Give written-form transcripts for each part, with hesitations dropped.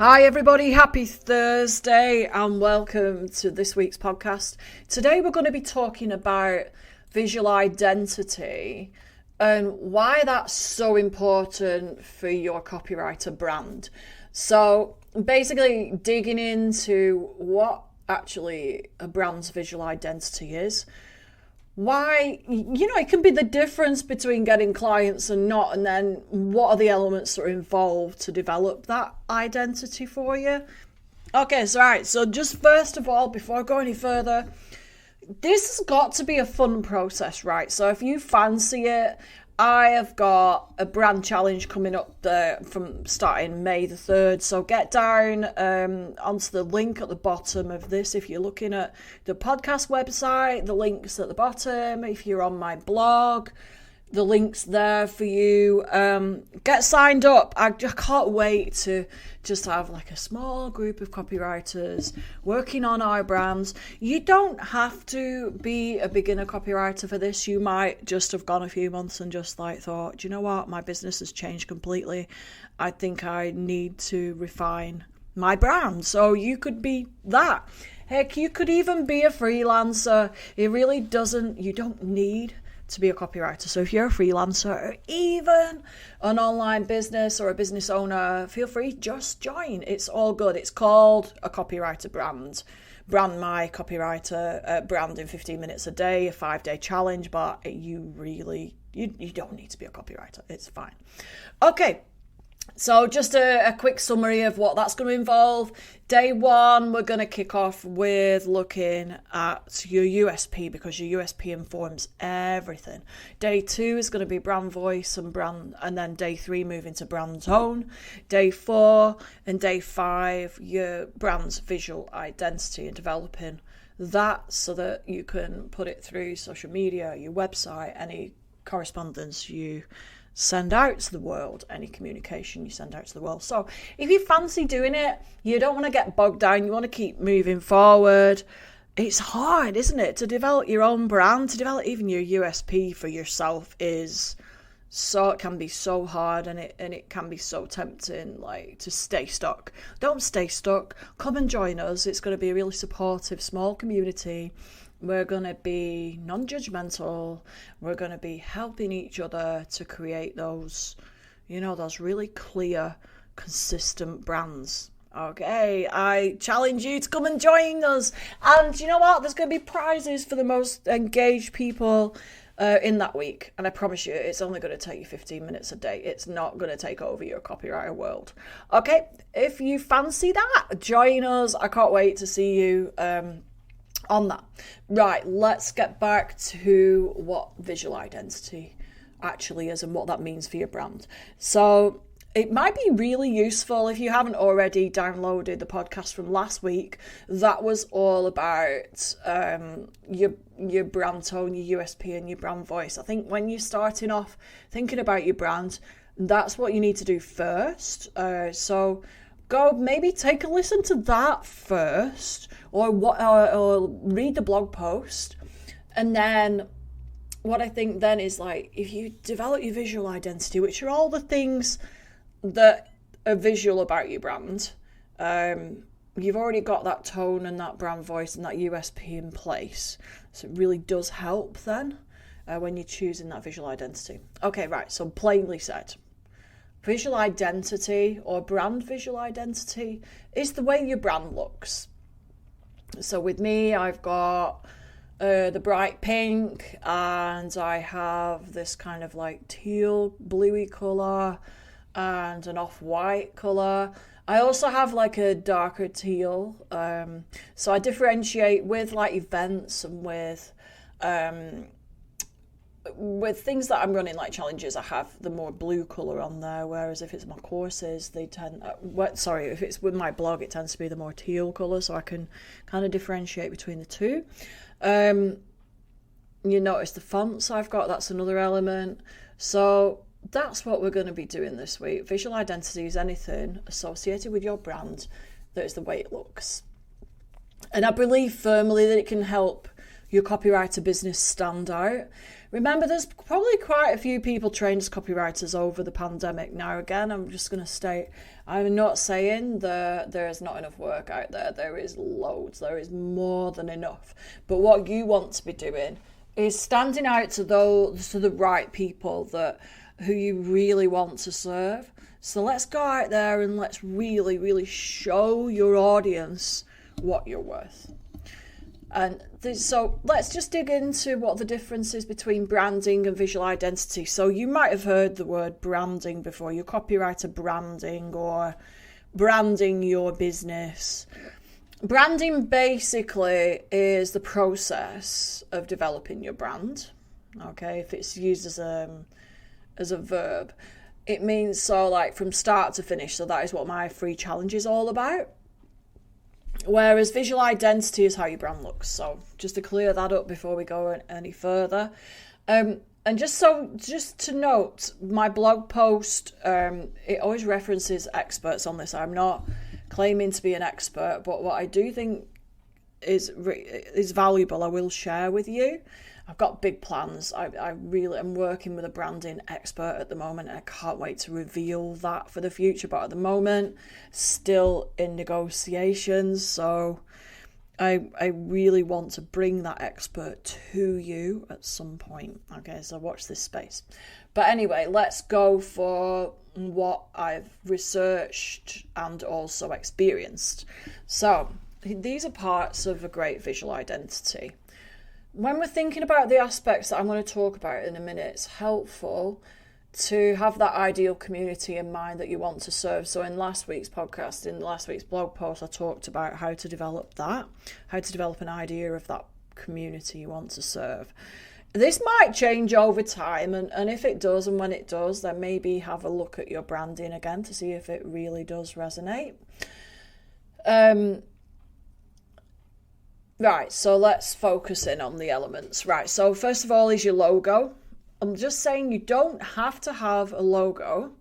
Hi everybody, happy Thursday and welcome to this week's podcast. Today we're going to be talking about visual identity and why that's so important for your copywriter brand. So basically digging into what actually a brand's visual identity is, why, it can be the difference between getting clients and not, and then what are the elements that are involved to develop that identity for you. Okay, so just first of all, before I go any further, this has got to be a fun process, right? So if you fancy it, I have got a brand challenge coming up there from starting May the 3rd. So get down onto the link at the bottom of this. If you're looking at the podcast website, the link's at the bottom. If you're on my blog, the link's there for you. Get signed up. I can't wait to just have like a small group of copywriters working on our brands. You don't have to be a beginner copywriter for this. You might just have gone a few months and just thought, do you know what? My business has changed completely. I think I need to refine my brand. So you could be that. Heck, you could even be a freelancer. You don't need to be a copywriter. So if you're a freelancer or even an online business or a business owner, feel free, just join. It's all good. It's called a copywriter brand. Brand my copywriter brand in 15 minutes a day, a 5-day challenge, but you don't need to be a copywriter. It's fine. Okay. So just a quick summary of what that's going to involve. Day one, we're going to kick off with looking at your USP, because your USP informs everything. Day two is going to be brand voice and then day three, moving to brand tone. Day 4 and day 5, your brand's visual identity and developing that so that you can put it through social media, your website, any correspondence you send out to the world, any communication you send out to the world. So if you fancy doing it, you don't want to get bogged down, you want to keep moving forward. It's hard, isn't it, to develop your own brand, to develop even your USP for yourself it can be so hard, and it can be so tempting to stay stuck. Don't stay stuck. Come and join us. It's going to be a really supportive small community. We're going to be non-judgmental. We're going to be helping each other to create those really clear, consistent brands. Okay, I challenge you to come and join us. And you know what? There's going to be prizes for the most engaged people in that week. And I promise you, it's only going to take you 15 minutes a day. It's not going to take over your copywriter world. Okay, if you fancy that, join us. I can't wait to see you on that. Right, let's get back to what visual identity actually is and what that means for your brand. So it might be really useful if you haven't already downloaded the podcast from last week. That was all about your brand tone, your USP and your brand voice. I think when you're starting off thinking about your brand, that's what you need to do first. So go maybe take a listen to that first, or read the blog post. And then what I think then is if you develop your visual identity, which are all the things that are visual about your brand, you've already got that tone and that brand voice and that USP in place. So it really does help then when you're choosing that visual identity. Okay, right, so plainly said, visual identity or brand visual identity is the way your brand looks. So with me, I've got the bright pink, and I have this kind of teal bluey colour and an off-white colour. I also have a darker teal. So I differentiate with events and with things that I'm running challenges. I have the more blue colour on there, whereas if it's my courses, if it's with my blog, it tends to be the more teal colour, so I can kind of differentiate between the two. You notice the fonts I've got, that's another element. So that's what we're going to be doing this week. Visual identity is anything associated with your brand that is the way it looks. And I believe firmly that it can help your copywriter business stand out. Remember, there's probably quite a few people trained as copywriters over the pandemic. Now, again, I'm just going to state, I'm not saying there is not enough work out there. There is loads. There is more than enough. But what you want to be doing is standing out to the right people who you really want to serve. So let's go out there and let's really, really show your audience what you're worth. And so let's just dig into what the difference is between branding and visual identity. So you might have heard the word branding before, your copywriter branding or branding your business. Branding basically is the process of developing your brand. Okay, if it's used as a verb, it means so like from start to finish. So that is what my free challenge is all about. Whereas visual identity is how your brand looks. So just to clear that up before we go any further. And just to note, my blog post, it always references experts on this. I'm not claiming to be an expert, but what I do think is valuable, I will share with you. I've got big plans. I really am working with a branding expert at the moment, and I can't wait to reveal that for the future. But at the moment, still in negotiations. So I really want to bring that expert to you at some point. Okay, so watch this space. But anyway, let's go for what I've researched and also experienced. So these are parts of a great visual identity. When we're thinking about the aspects that I'm going to talk about in a minute, it's helpful to have that ideal community in mind that you want to serve. So in last week's podcast, in last week's blog post, I talked about how to develop an idea of that community you want to serve. This might change over time, and if it does, and when it does, then maybe have a look at your branding again to see if it really does resonate. Right, so let's focus in on the elements. Right, so first of all is your logo. I'm just saying you don't have to have a logo.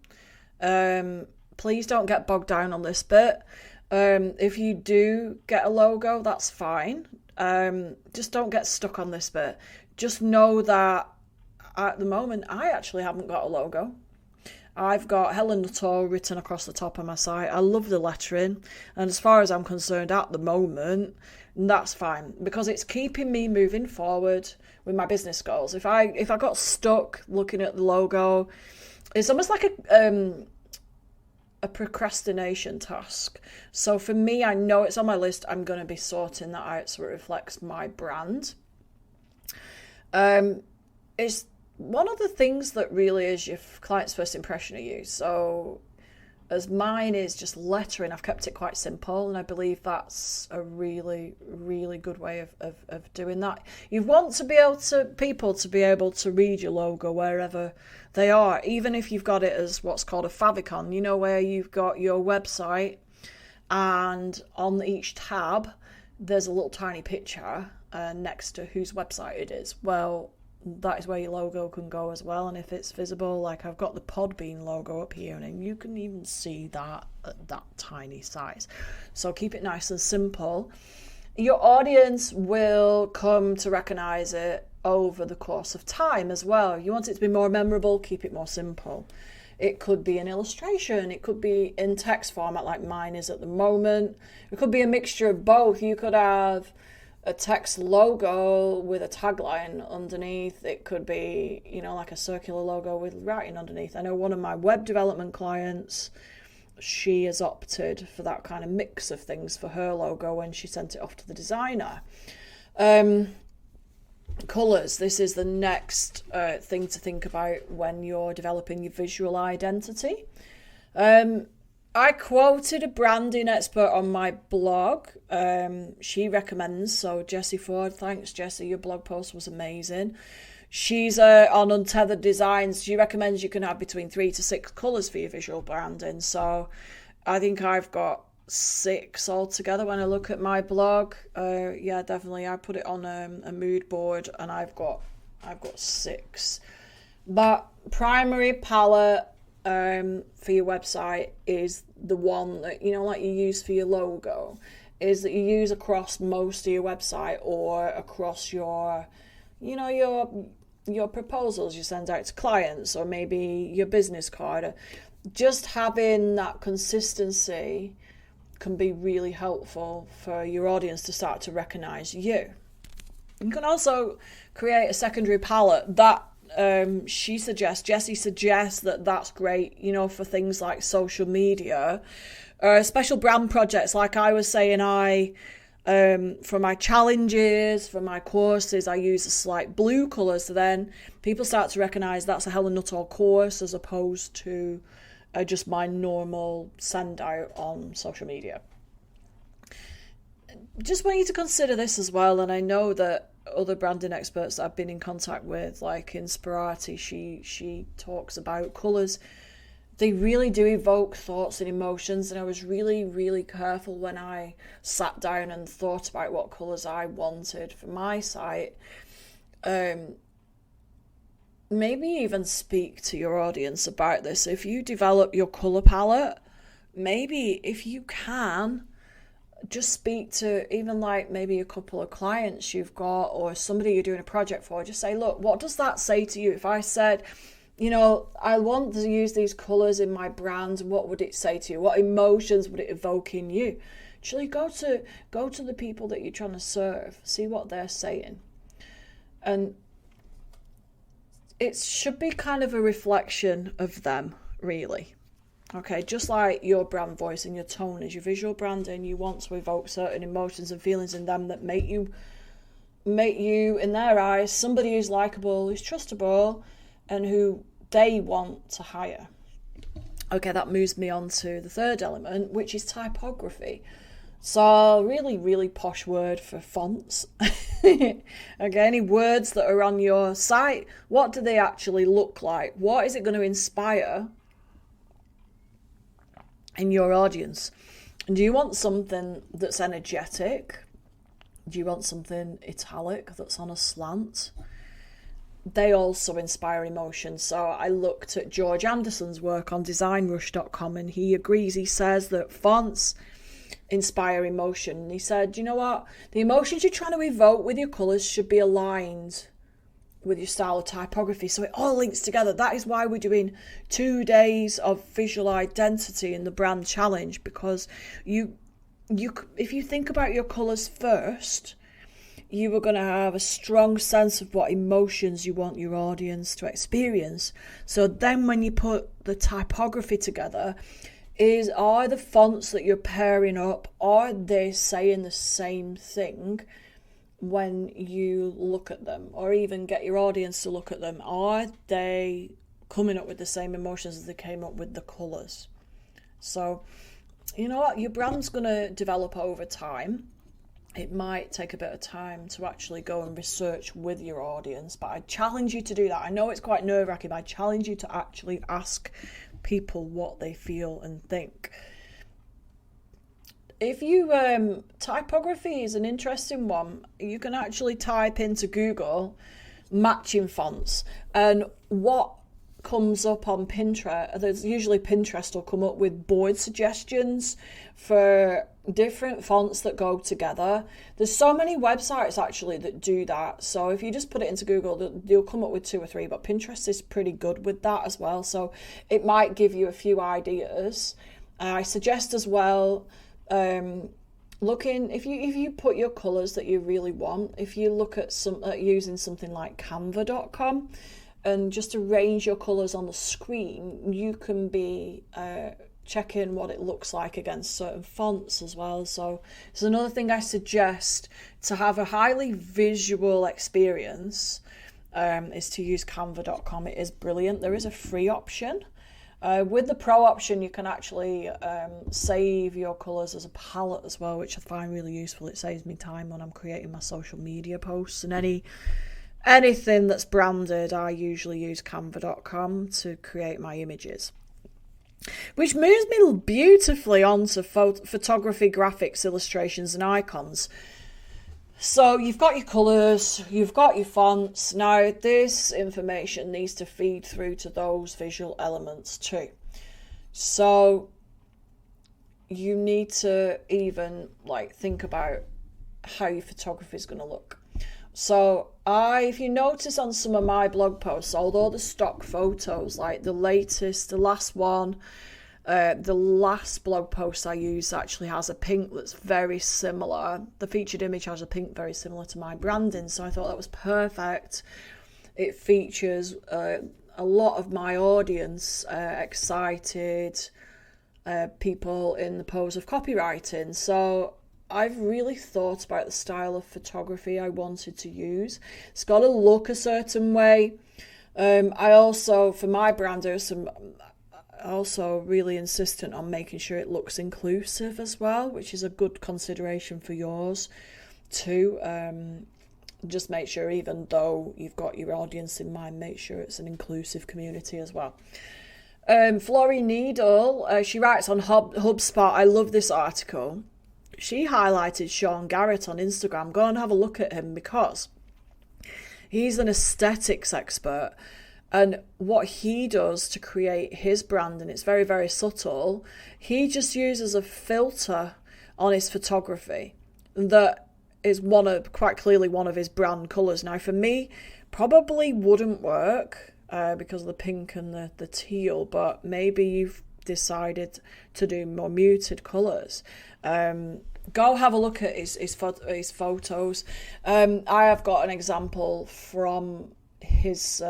Please don't get bogged down on this bit. If you do get a logo, that's fine. Just don't get stuck on this bit. Just know that at the moment, I actually haven't got a logo. I've got Helen Nuttall written across the top of my site. I love the lettering. And as far as I'm concerned at the moment, that's fine because it's keeping me moving forward with my business goals. If I got stuck looking at the logo, it's almost like a procrastination task. So for me, I know it's on my list. I'm going to be sorting that out so it reflects my brand. It's one of the things that really is your client's first impression of you. So as mine is just lettering, I've kept it quite simple, and I believe that's a really, really good way of doing that. You want to be able to people to be able to read your logo wherever they are, even if you've got it as what's called a favicon, where you've got your website and on each tab there's a little tiny picture next to whose website it is. Well, that is where your logo can go as well. And if it's visible, like I've got the Podbean logo up here, and you can even see that at that tiny size. So keep it nice and simple. Your audience will come to recognize it over the course of time as well. You want it to be more memorable, keep it more simple. It could be an illustration, it could be in text format like mine is at the moment. It could be a mixture of both. You could have a text logo with a tagline underneath. It could be, like a circular logo with writing underneath. I know one of my web development clients, she has opted for that kind of mix of things for her logo when she sent it off to the designer. Colours. This is the next thing to think about when you're developing your visual identity. I quoted a branding expert on my blog. She recommends, so Jessie Ford, thanks Jessie, your blog post was amazing. She's on Untethered Designs. She recommends you can have between 3 to 6 colours for your visual branding. So I think I've got 6 altogether when I look at my blog. Yeah, definitely. I put it on a mood board and I've got 6. But primary palette for your website is the one that, like you use for your logo. is that you use across most of your website or across your, your proposals you send out to clients, or maybe your business card. Just having that consistency can be really helpful for your audience to start to recognize you. You can also create a secondary palette that Jessie suggests that that's great, for things like social media, special brand projects. Like I was saying, for my challenges, for my courses, I use a slight blue colour, so then people start to recognise that's a Helen Nuttall course as opposed to just my normal send out on social media. Just want you to consider this as well, and I know that other branding experts that I've been in contact with, like Inspirati, she talks about colours. They really do evoke thoughts and emotions, and I was really, really careful when I sat down and thought about what colours I wanted for my site. Maybe even speak to your audience about this. If you develop your colour palette, maybe if you can, just speak to even like maybe a couple of clients you've got or somebody you're doing a project for. Just say, look, what does that say to you? If I said, I want to use these colours in my brand, what would it say to you? What emotions would it evoke in you? Actually, go to the people that you're trying to serve, see what they're saying. And it should be kind of a reflection of them, really. Okay, just like your brand voice and your tone is your visual branding, you want to evoke certain emotions and feelings in them that make you, in their eyes, somebody who's likable, who's trustable, and who they want to hire. Okay, that moves me on to the third element, which is typography. So really, really posh word for fonts. Okay, any words that are on your site, what do they actually look like? What is it going to inspire in your audience? And do you want something that's energetic? Do you want something italic that's on a slant? They also inspire emotion. So I looked at George Anderson's work on designrush.com, and he agrees. He says that fonts inspire emotion. And he said, you know what? The emotions you're trying to evoke with your colours should be aligned with your style of typography, so it all links together. That is why we're doing 2 days of visual identity in the brand challenge, because you if you think about your colours first, you are going to have a strong sense of what emotions you want your audience to experience. So then when you put the typography together, are the fonts that you're pairing up, are they saying the same thing when you look at them, or even get your audience to look at them? Are they coming up with the same emotions as they came up with the colours? So, you know what? Your brand's going to develop over time. It might take a bit of time to actually go and research with your audience, but I challenge you to do that. I know it's quite nerve-wracking, but I challenge you to actually ask people what they feel and think. If you, typography is an interesting one. You can actually type into Google matching fonts, and what comes up on Pinterest, there's usually Pinterest will come up with board suggestions for different fonts that go together. There's so many websites actually that do that. So if you just put it into Google, they'll come up with 2 or 3, but Pinterest is pretty good with that as well. So it might give you a few ideas. I suggest as well, looking, if you put your colours that you really want, if you look at using something like canva.com and just arrange your colours on the screen, you can be checking what it looks like against certain fonts as well. So it's another thing I suggest to have a highly visual experience, is to use canva.com. It is brilliant. There is a free option. With the pro option, you can actually save your colours as a palette as well, which I find really useful. It saves me time when I'm creating my social media posts, and anything that's branded, I usually use canva.com to create my images. Which moves me beautifully onto photography, graphics, illustrations and icons. So you've got your colours, you've got your fonts. Now this information needs to feed through to those visual elements too. So you need to even like think about how your photography is going to look. So if you notice on some of my blog posts, although the stock photos, like the last one, the last blog post I used actually has a pink that's very similar. The featured image has a pink very similar to my branding, so I thought that was perfect. It features a lot of my audience, excited people in the pose of copywriting. So I've really thought about the style of photography I wanted to use. It's got to look a certain way. I also, for my brand, I'm also really insistent on making sure it looks inclusive as well, which is a good consideration for yours too. Just make sure, even though you've got your audience in mind, make sure it's an inclusive community as well. Florrie Needle, she writes on HubSpot. I love this article. She highlighted Sean Garrett on Instagram. Go and have a look at him because he's an aesthetics expert. And what he does to create his brand, and it's very, very subtle, he just uses a filter on his photography that is quite clearly one of his brand colours. Now, for me, probably wouldn't work because of the pink and the teal, but maybe you've decided to do more muted colours. Go have a look at his photos. I have got an example from his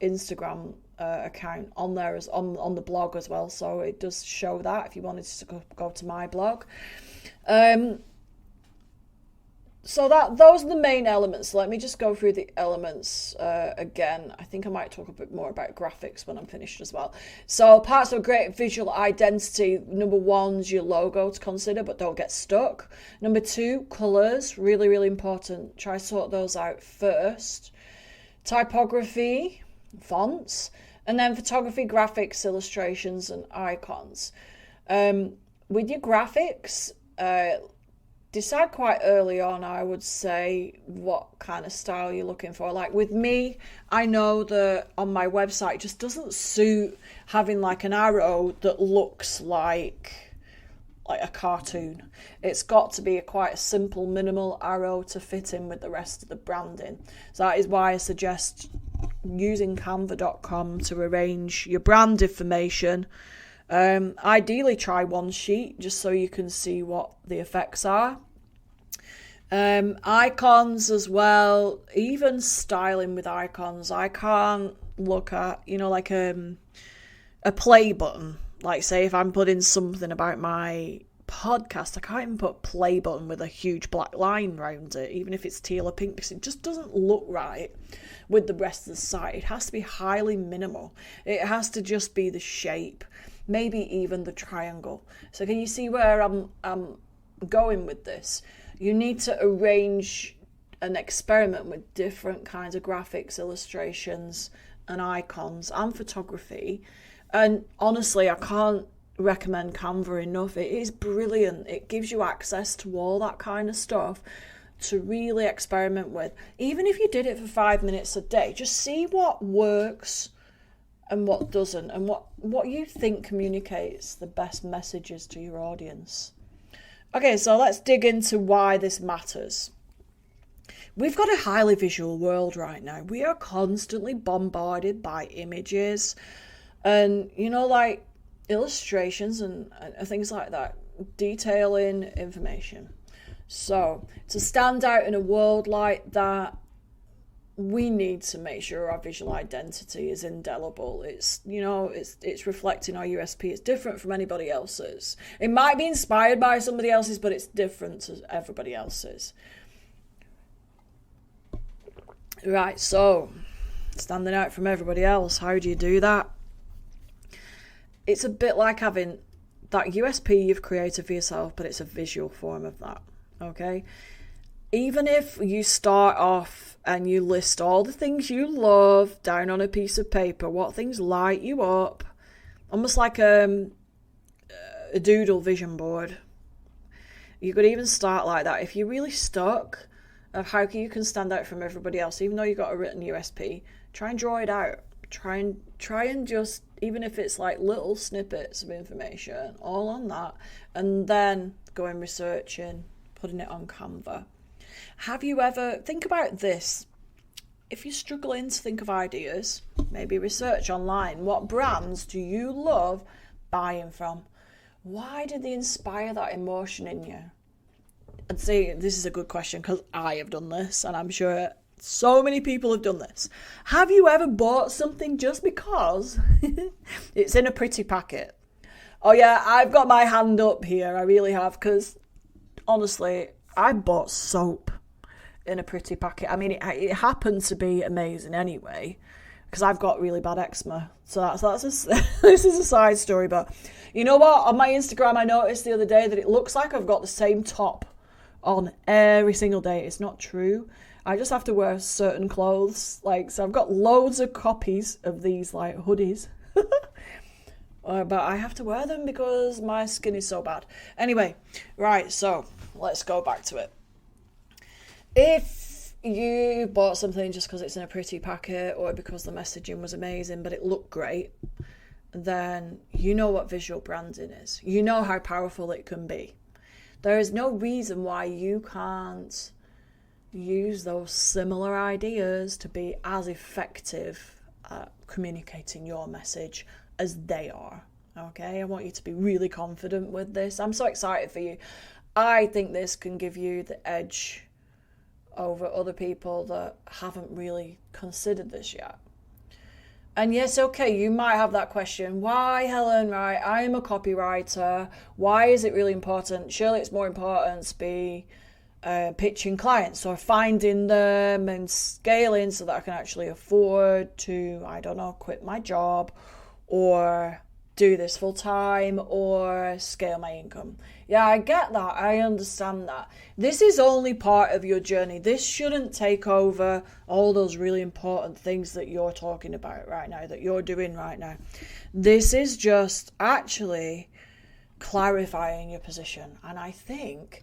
Instagram account on there as on the blog as well, so it does show that if you wanted to go to my blog. So those are the main elements. Let me just go through the elements again. I think I might talk a bit more about graphics when I'm finished as well. So parts of a great visual identity. Number 1's your logo to consider, but don't get stuck. Number 2, colours. Really, really important. Try to sort those out first. Typography, fonts, and then photography, graphics, illustrations, and icons. With your graphics, decide quite early on, I would say, what kind of style you're looking for. Like with me, I know that on my website it just doesn't suit having like an arrow that looks like a cartoon. It's got to be quite a simple, minimal arrow to fit in with the rest of the branding. So that is why I suggest using canva.com to arrange your brand information. Ideally try one sheet just so you can see what the effects are. Icons as well, even styling with icons. I can't look at, like a play button. Like say if I'm putting something about my podcast, I can't even put play button with a huge black line around it, even if it's teal or pink, because it just doesn't look right with the rest of the site. It has to be highly minimal. It has to just be the shape, maybe even the triangle. So can you see where I'm going with this? You need to arrange and experiment with different kinds of graphics, illustrations, and icons and photography. And honestly, I can't recommend Canva enough. It is brilliant. It gives you access to all that kind of stuff to really experiment with. Even if you did it for 5 minutes a day, just see what works and what doesn't, and what you think communicates the best messages to your audience. Okay, so let's dig into why this matters. We've got a highly visual world right now. We are constantly bombarded by images and, like illustrations and things like that, detailing information. So to stand out in a world like that, we need to make sure our visual identity is indelible. It's reflecting our USP. It's different from anybody else's. It might be inspired by somebody else's, but it's different to everybody else's. Right, so standing out from everybody else, how do you do that? It's a bit like having that USP you've created for yourself, but it's a visual form of that, okay? Even if you start off and you list all the things you love down on a piece of paper, what things light you up, almost like a doodle vision board. You could even start like that. If you're really stuck of how you can stand out from everybody else, even though you've got a written USP, try and draw it out. Try and just, even if it's like little snippets of information, all on that, and then go and researching, putting it on Canva. Have you ever, think about this, if you're struggling to think of ideas, maybe research online. What brands do you love buying from? Why did they inspire that emotion in you? I'd say this is a good question because I have done this, and I'm sure so many people have done this. Have you ever bought something just because it's in a pretty packet? Oh yeah, I've got my hand up here. I really have, because honestly, I bought soap in a pretty packet. I mean, it happened to be amazing anyway, because I've got really bad eczema. So this is a side story. But you know what? On my Instagram, I noticed the other day that it looks like I've got the same top on every single day. It's not true. I just have to wear certain clothes. So I've got loads of copies of these hoodies. But I have to wear them because my skin is so bad. Anyway, right, so let's go back to it. If you bought something just because it's in a pretty packet or because the messaging was amazing but it looked great, then you know what visual branding is. You know how powerful it can be. There is no reason why you can't use those similar ideas to be as effective at communicating your message as they are. Okay, I want you to be really confident with this. I'm so excited for you. I think this can give you the edge over other people that haven't really considered this yet. And yes, okay, you might have that question. Why, Helen, right, I'm a copywriter. Why is it really important? Surely it's more important to be pitching clients or finding them and scaling so that I can actually afford to, I don't know, quit my job or do this full time or scale my income. Yeah, I get that. I understand that. This is only part of your journey. This shouldn't take over all those really important things that you're talking about right now, that you're doing right now. This is just actually clarifying your position. And I think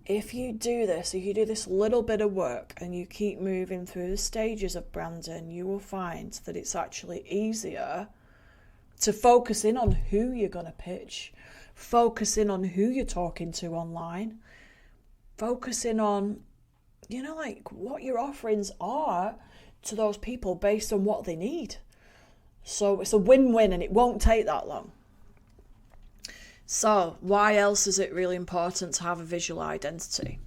if you do this little bit of work and you keep moving through the stages of branding, you will find that it's actually easier to focus in on who you're going to pitch, focus in on who you're talking to online, focus in on, what your offerings are to those people based on what they need. So it's a win-win and it won't take that long. So why else is it really important to have a visual identity?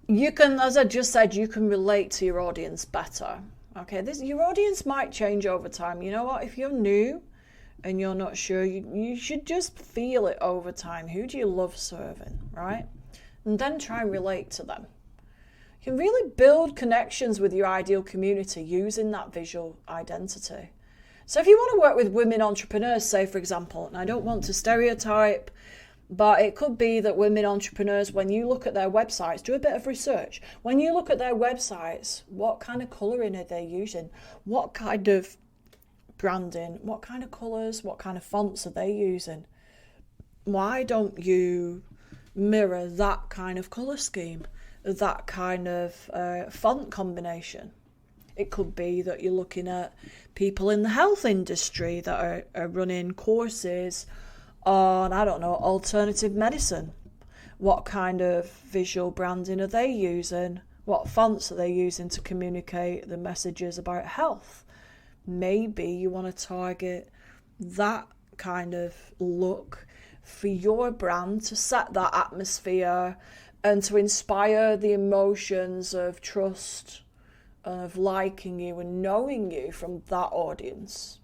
You can, as I just said, you can relate to your audience better. Okay, your audience might change over time. You know what? If you're new and you're not sure, you should just feel it over time. Who do you love serving, right? And then try and relate to them. You can really build connections with your ideal community using that visual identity. So if you want to work with women entrepreneurs, say, for example, and I don't want to stereotype, but it could be that women entrepreneurs, when you look at their websites, do a bit of research. When you look at their websites, what kind of colouring are they using? What kind of branding? What kind of colours? What kind of fonts are they using? Why don't you mirror that kind of colour scheme, that kind of font combination? It could be that you're looking at people in the health industry that are running courses on, I don't know, alternative medicine. What kind of visual branding are they using? What fonts are they using to communicate the messages about health? Maybe you want to target that kind of look for your brand to set that atmosphere and to inspire the emotions of trust, of liking you and knowing you from that audience.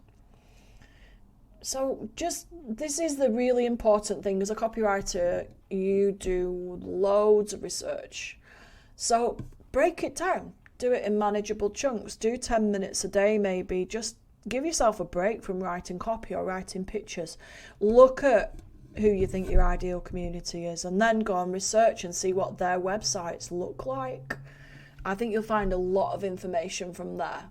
So this is the really important thing. As a copywriter, you do loads of research. So break it down. Do it in manageable chunks. Do 10 minutes a day maybe. Just give yourself a break from writing copy or writing pictures. Look at who you think your ideal community is and then go and research and see what their websites look like. I think you'll find a lot of information from there.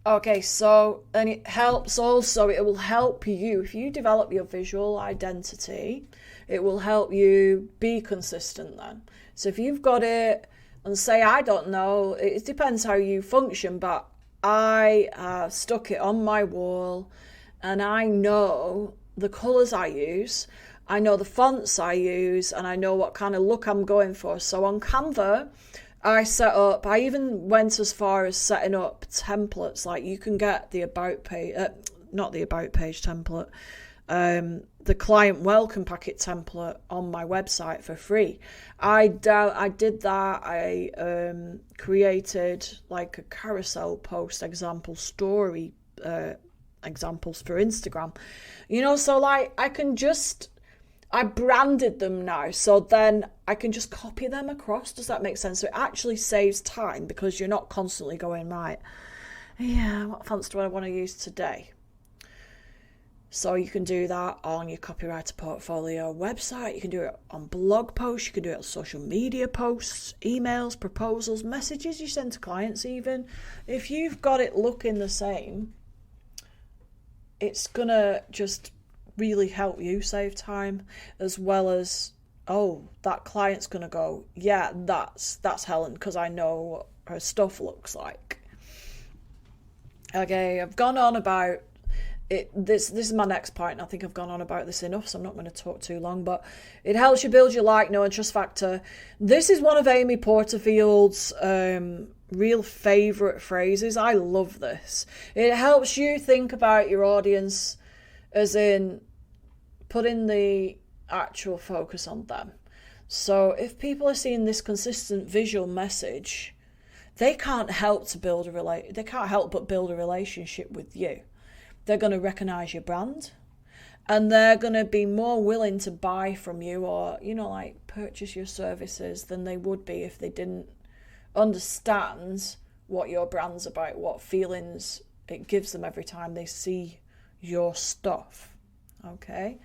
Okay, so, and it helps also, it will help you, if you develop your visual identity, it will help you be consistent then. So if you've got it, and say, I don't know, it depends how you function, but I stuck it on my wall, and I know the colours I use, I know the fonts I use, and I know what kind of look I'm going for. So on Canva, I even went as far as setting up templates. Like, you can get the about page, not the about page template, the client welcome packet template on my website for free. I did that. I created like a carousel post example story examples for Instagram. So like I branded them now, so then I can just copy them across. Does that make sense? So it actually saves time, because you're not constantly going, right, yeah, what fonts do I want to use today? So you can do that on your Copywriter portfolio website. You can do it on blog posts. You can do it on social media posts, emails, proposals, messages you send to clients even. If you've got it looking the same, it's going to just really help you save time, as well as, that client's going to go, yeah, that's Helen, because I know what her stuff looks like. Okay, I've gone on about it. This is my next point, and I think I've gone on about this enough, so I'm not going to talk too long, but it helps you build your like, know, and trust factor. This is one of Amy Porterfield's real favourite phrases. I love this. It helps you think about your audience, as in putting the actual focus on them. So if people are seeing this consistent visual message, they can't help but build a relationship with you. They're going to recognize your brand, and they're going to be more willing to buy from you, or purchase your services, than they would be if they didn't understand what your brand's about, what feelings it gives them every time they see your stuff. Okay,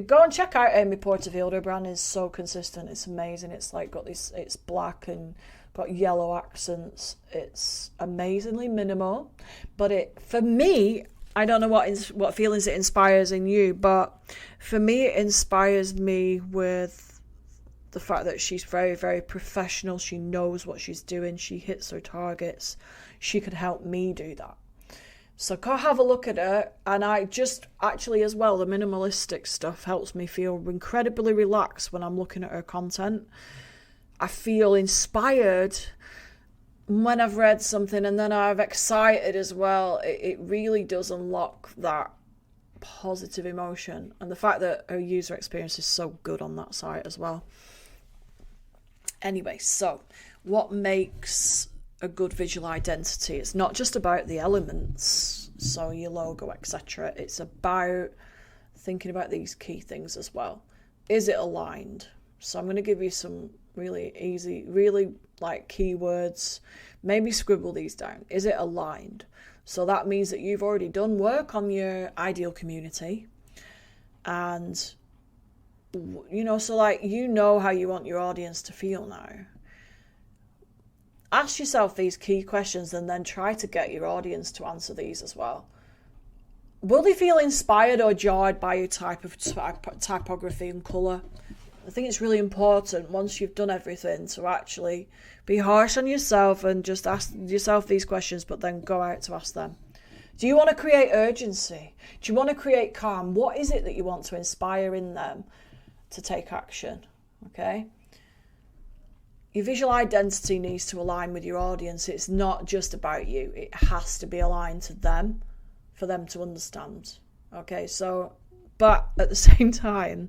go and check out Amy Porterfield. Her brand is so consistent, it's amazing. It's like it's black and got yellow accents. It's amazingly minimal, but for me, I don't know what feelings it inspires in you, but for me, it inspires me with the fact that she's very, very professional. She knows what she's doing. She hits her targets. She could help me do that. So go have a look at her. And I just actually as well, the minimalistic stuff helps me feel incredibly relaxed when I'm looking at her content. I feel inspired when I've read something, and then I'm excited as well. It really does unlock that positive emotion, and the fact that her user experience is so good on that site as well. Anyway, so what makes a good visual identity? It's not just about the elements, so your logo, etc. It's about thinking about these key things as well. Is it aligned? So I'm going to give you some really easy, really like keywords. Maybe scribble these down. Is it aligned? So that means that you've already done work on your ideal community, and so like how you want your audience to feel now. Ask yourself these key questions, and then try to get your audience to answer these as well. Will they feel inspired or jarred by your type of typography and colour? I think it's really important, once you've done everything, to actually be harsh on yourself and just ask yourself these questions, but then go out to ask them. Do you want to create urgency? Do you want to create calm? What is it that you want to inspire in them to take action? Okay? Your visual identity needs to align with your audience. It's not just about you. It has to be aligned to them for them to understand. Okay, so, but at the same time,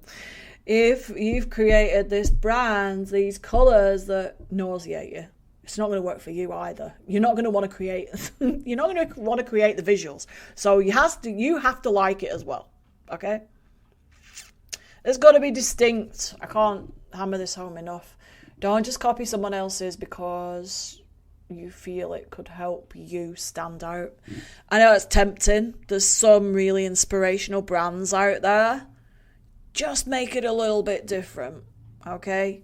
if you've created this brand, these colours that nauseate you, it's not going to work for you either. You're not going to want to create the visuals. So you have to like it as well. Okay? It's got to be distinct. I can't hammer this home enough. Don't just copy someone else's because you feel it could help you stand out. I know it's tempting. There's some really inspirational brands out there. Just make it a little bit different, okay?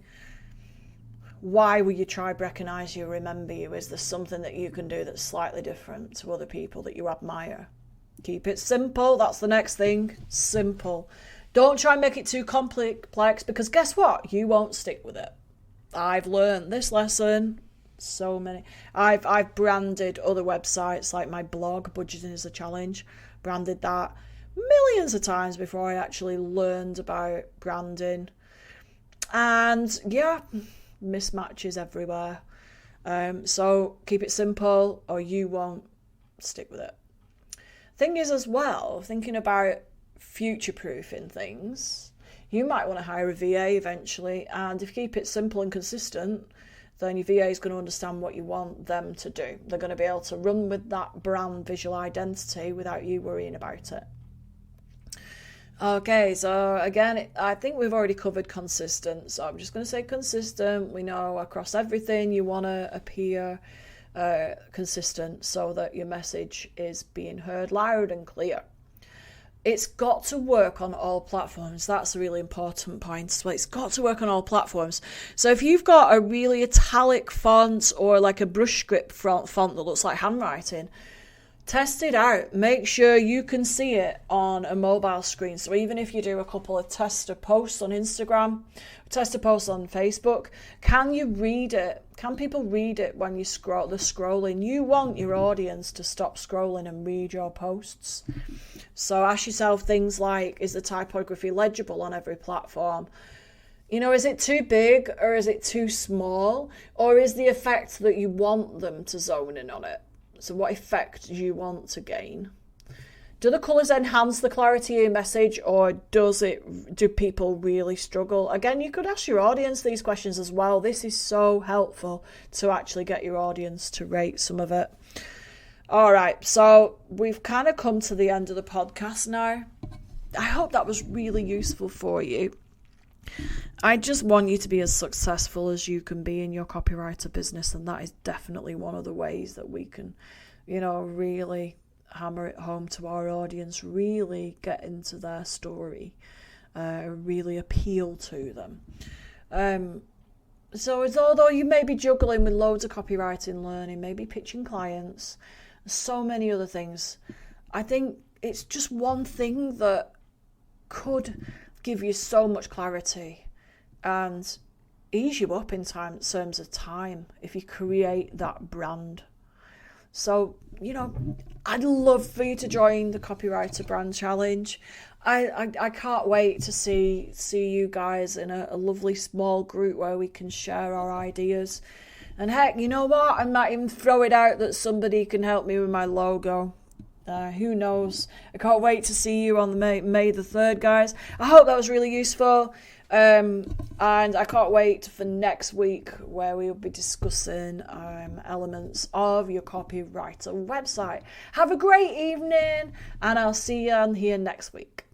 Why will you try to recognise you, remember you? Is there something that you can do that's slightly different to other people that you admire? Keep it simple. That's the next thing. Simple. Don't try and make it too complex, because guess what? You won't stick with it. I've learned this lesson So many. I've branded other websites, like my blog, Budgeting is a Challenge, branded that millions of times before I actually learned about branding. And yeah, mismatches everywhere. So keep it simple or you won't stick with it. Thing is as well, thinking about future-proofing things, you might want to hire a VA eventually, and if you keep it simple and consistent, then your VA is going to understand what you want them to do. They're going to be able to run with that brand visual identity without you worrying about it. Okay, so again, I think we've already covered consistent, so I'm just going to say consistent. We know across everything you want to appear consistent so that your message is being heard loud and clear. It's got to work on all platforms. That's a really important point. So it's got to work on all platforms. So if you've got a really italic font or like a brush script font that looks like handwriting, test it out. Make sure you can see it on a mobile screen. So even if you do a couple of tester posts on Instagram, tester posts on Facebook, can you read it? Can people read it when they're scrolling? You want your audience to stop scrolling and read your posts. So ask yourself things like, is the typography legible on every platform? You know, is it too big or is it too small? Or is the effect that you want them to zone in on it? So what effect do you want to gain? Do the colours enhance the clarity of your message, or do people really struggle? Again, you could ask your audience these questions as well. This is so helpful to actually get your audience to rate some of it. All right, so we've kind of come to the end of the podcast now. I hope that was really useful for you. I just want you to be as successful as you can be in your copywriter business, and that is definitely one of the ways that we can, really hammer it home to our audience, really get into their story, really appeal to them. So it's although you may be juggling with loads of copywriting learning, maybe pitching clients, so many other things, I think it's just one thing that could give you so much clarity and ease you up in terms of time if you create that brand. So, I'd love for you to join the Copywriter Brand Challenge. I can't wait to see you guys in a lovely small group where we can share our ideas. And heck, you know what? I might even throw it out that somebody can help me with my logo. Who knows? I can't wait to see you on the May the 3rd, guys. I hope that was really useful. And I can't wait for next week where we'll be discussing elements of your copywriter website. Have a great evening, and I'll see you on here next week.